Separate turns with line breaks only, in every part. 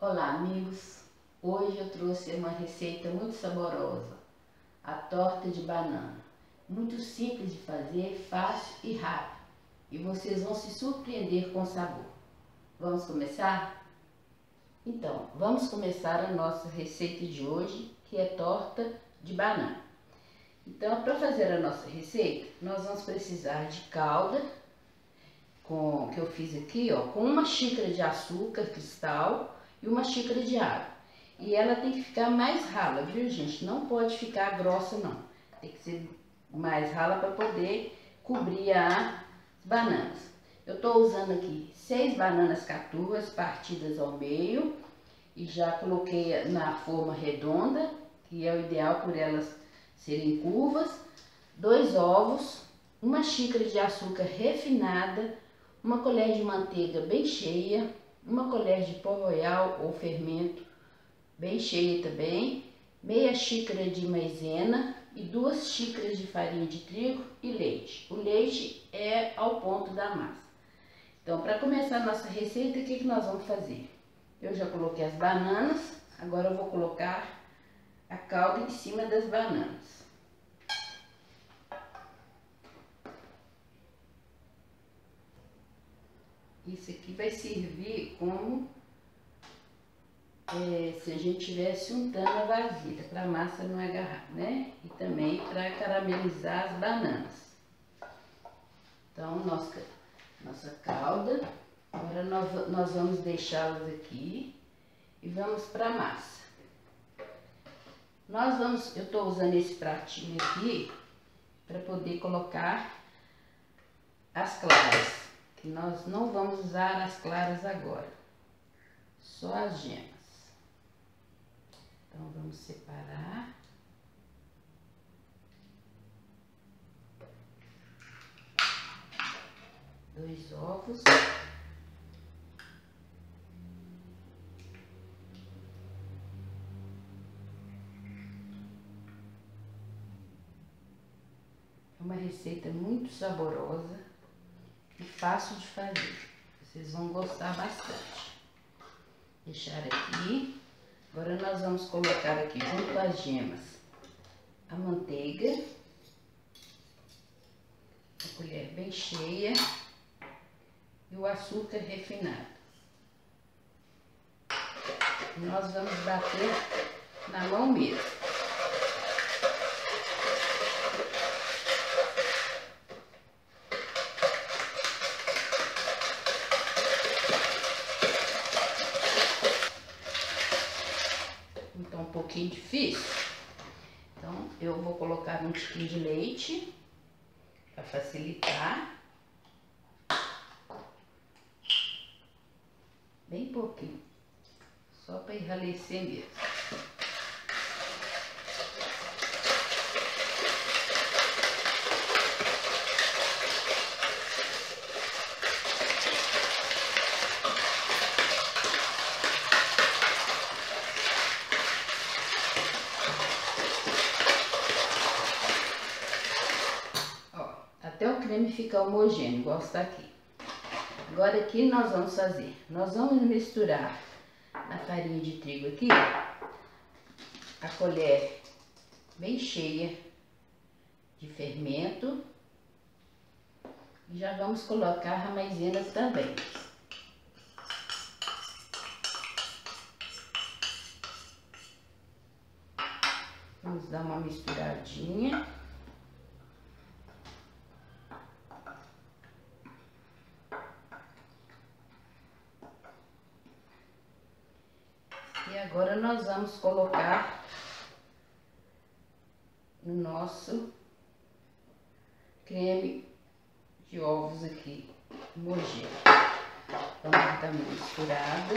Olá amigos, hoje eu trouxe uma receita muito saborosa, a torta de banana. Muito simples de fazer, fácil e rápido, e vocês vão se surpreender com o sabor. Vamos começar? Então, vamos começar a nossa receita de hoje, que é torta de banana. Então, para fazer a nossa receita, nós vamos precisar de calda, que eu fiz aqui, ó, com uma xícara de açúcar cristal e uma xícara de água. E ela tem que ficar mais rala, viu, gente? Não pode ficar grossa, não. Tem que ser mais rala para poder cobrir as bananas. Eu tô usando aqui 6 bananas caturras partidas ao meio e já coloquei na forma redonda, que é o ideal por elas serem curvas, 2 ovos, uma xícara de açúcar refinada, uma colher de manteiga bem cheia, uma colher de pó royal ou fermento bem cheia também, meia xícara de maisena e 2 xícaras de farinha de trigo e leite. O leite é ao ponto da massa. Então, para começar a nossa receita, o que nós vamos fazer? Eu já coloquei as bananas, agora eu vou colocar a calda em cima das bananas. Isso aqui vai servir como se a gente estivesse untando a vasilha, para a massa não agarrar, né? E também para caramelizar as bananas. Então, nossa calda, agora nós vamos deixá-las aqui e vamos para a massa. Eu estou usando esse pratinho aqui para poder colocar as claras. Que nós não vamos usar as claras agora, só as gemas. Então, vamos separar. Dois ovos. É uma receita muito saborosa e fácil de fazer. Vocês vão gostar bastante. Deixar aqui. Agora nós vamos colocar aqui junto às gemas a manteiga, uma colher bem cheia, e o açúcar refinado. E nós vamos bater na mão mesmo. Então, um pouquinho difícil. Então, eu vou colocar um tiquinho de leite para facilitar. Bem pouquinho, só para enrarecer mesmo. Ó, até o creme ficar homogêneo, igual está aqui. Agora aqui nós vamos misturar a farinha de trigo aqui, a colher bem cheia de fermento, e já vamos colocar a maisena também. Vamos dar uma misturadinha. E agora nós vamos colocar no nosso creme de ovos aqui, homogêneo. Vamos dar uma misturada.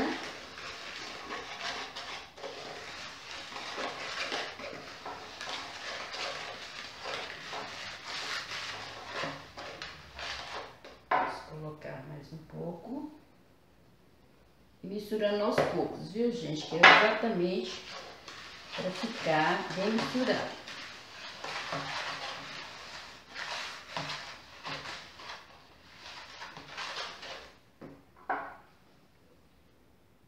Vamos colocar mais um pouco. Misturando aos poucos, viu, gente? Que é exatamente para ficar bem misturado.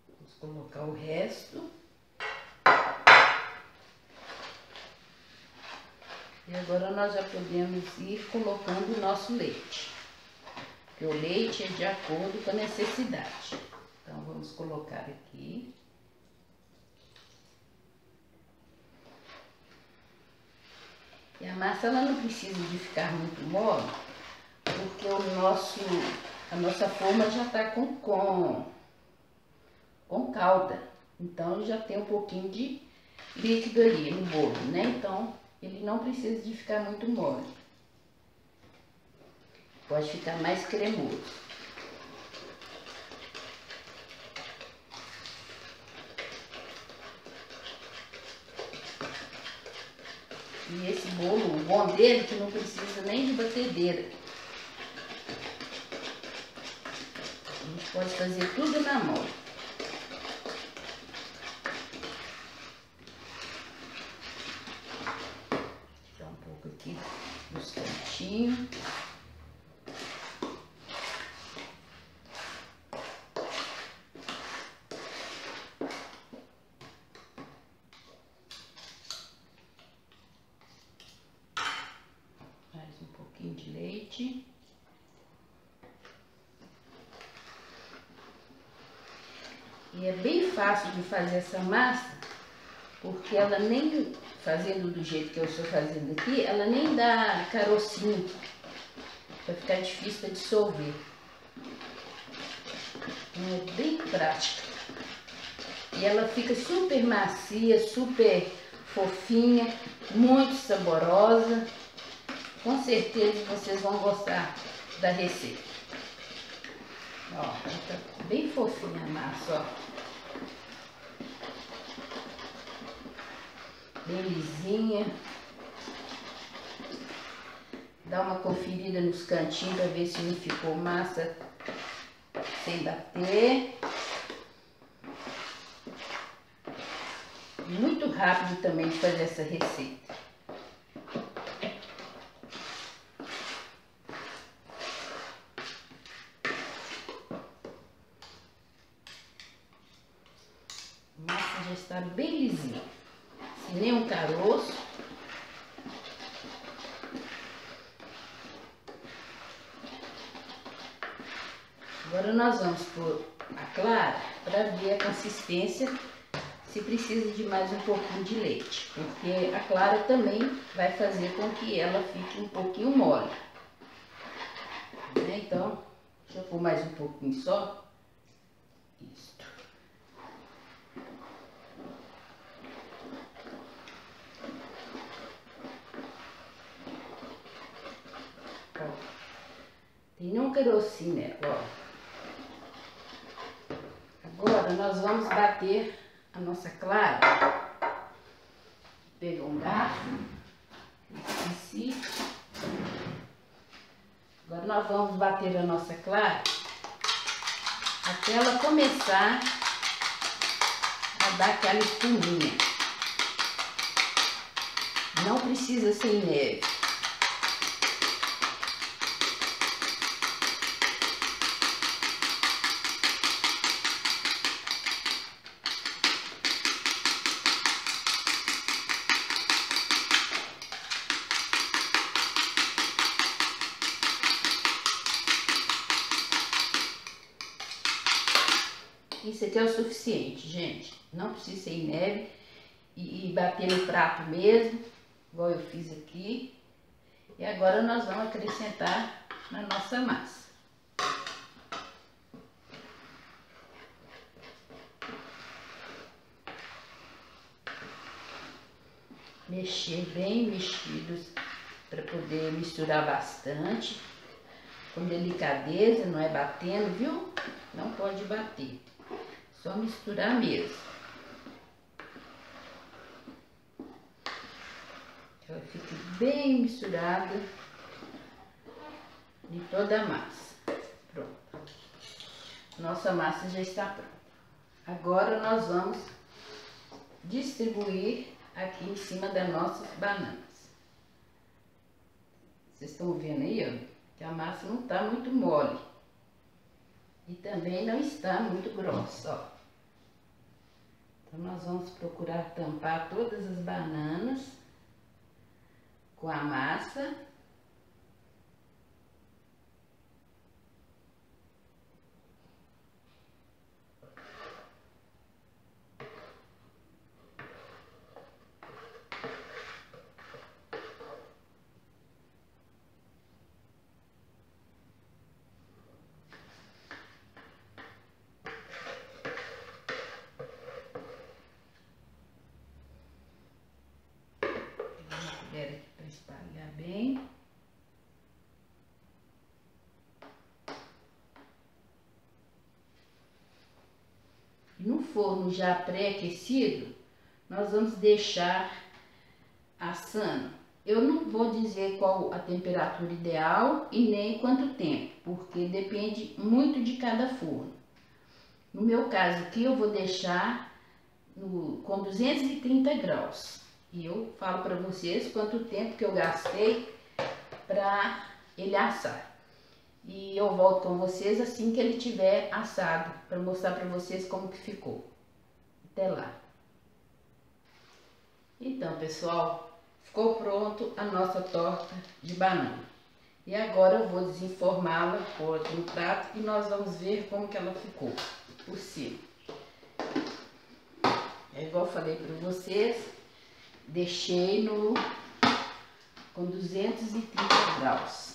Vamos colocar o resto. E agora nós já podemos ir colocando o nosso leite. Porque o leite é de acordo com a necessidade. Então vamos colocar aqui. E a massa ela não precisa de ficar muito mole, porque a nossa forma já está com calda. Então já tem um pouquinho de líquido ali no bolo, né? Então ele não precisa de ficar muito mole. Pode ficar mais cremoso. E esse bolo, o bom dele é que não precisa nem de batedeira. A gente pode fazer tudo na mão. Tirar um pouco aqui dos cantinhos. De leite. E é bem fácil de fazer essa massa, porque ela nem, fazendo do jeito que eu estou fazendo aqui, ela nem dá carocinho, vai ficar difícil para dissolver. É bem prática. E ela fica super macia, super fofinha, muito saborosa. Com certeza vocês vão gostar da receita. Ó, tá bem fofinha a massa, ó. Bem lisinha. Dá uma conferida nos cantinhos para ver se não ficou massa sem bater. Muito rápido também de fazer essa receita. A massa já está bem lisinha, sem nenhum caroço. Agora nós vamos pôr a clara para ver a consistência, se precisa de mais um pouquinho de leite, porque a clara também vai fazer com que ela fique um pouquinho mole. Então, deixa eu pôr mais um pouquinho só. Isso. Tem nenhum carocinho, né? Ó. Agora nós vamos bater a nossa clara. Vou pegar um garfo. Esqueci. Agora nós vamos bater a nossa clara até ela começar a dar aquela espuminha. Não precisa ser neve. Isso aqui é o suficiente, gente. Não precisa ser em neve e bater no prato mesmo, igual eu fiz aqui. E agora nós vamos acrescentar na nossa massa. Mexer bem mexidos para poder misturar bastante. Com delicadeza, não é batendo, viu? Não pode bater. Só misturar mesmo. Ela fica bem misturada em toda a massa. Pronto. Nossa massa já está pronta. Agora nós vamos distribuir aqui em cima das nossas bananas. Vocês estão vendo aí, ó, que a massa não está muito mole. E também não está muito grossa, ó. nós vamos procurar tampar todas as bananas com a massa. Aqui para espalhar bem. No forno já pré-aquecido, nós vamos deixar assando. Eu não vou dizer qual a temperatura ideal e nem quanto tempo, porque depende muito de cada forno. No meu caso aqui, eu vou deixar com 230 graus. E eu falo para vocês quanto tempo que eu gastei para ele assar. E eu volto com vocês assim que ele tiver assado, para mostrar para vocês como que ficou. Até lá. Então, pessoal, ficou pronto a nossa torta de banana. E agora eu vou desenformá-la, pôr aqui no prato e nós vamos ver como que ela ficou por cima. É igual eu falei para vocês, deixei com 230 graus.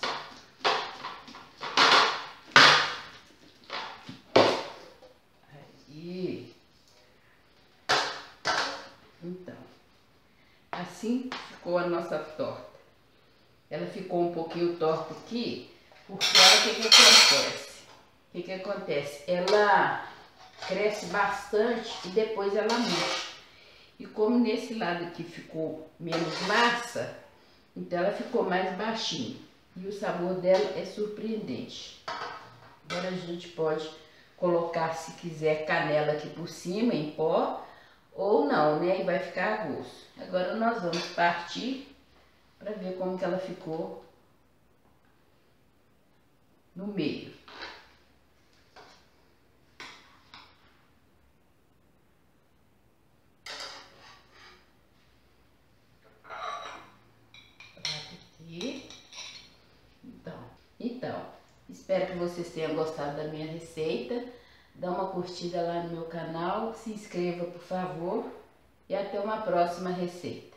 Aí. Então, assim ficou a nossa torta. Ela ficou um pouquinho torta aqui, porque olha o que acontece. O que acontece? Ela cresce bastante e depois ela murcha. E como nesse lado aqui ficou menos massa, então ela ficou mais baixinha. E o sabor dela é surpreendente. Agora a gente pode colocar, se quiser, canela aqui por cima em pó, ou não, né? E vai ficar a gosto. Agora nós vamos partir para ver como que ela ficou no meio. Então, espero que vocês tenham gostado da minha receita. Dá uma curtida lá no meu canal, se inscreva por favor e até uma próxima receita.